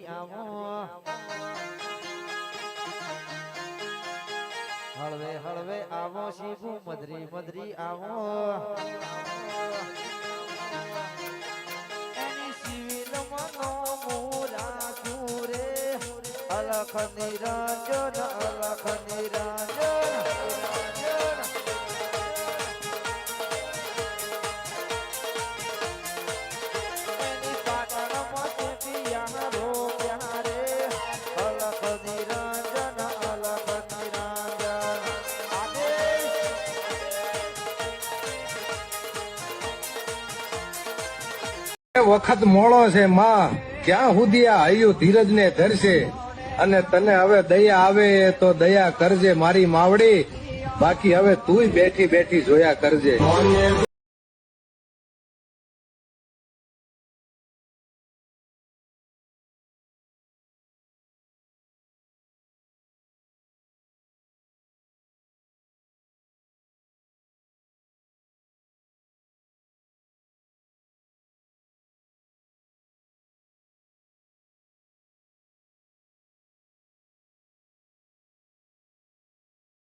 આવો હળવે હળવે આવો શીખું મધરી મધરી આવો એની સિવિલ મનો મોરા ચૂરે અલખ નિરંજન અલખ નિરંજન વખત મોડો છે માં ક્યાં સુધી આ હૈયું ધીરજ ને ધરશે અને તને હવે દયા આવે તો દયા કરજે મારી માવડી બાકી હવે તુંય બેઠી બેઠી જોયા કરજે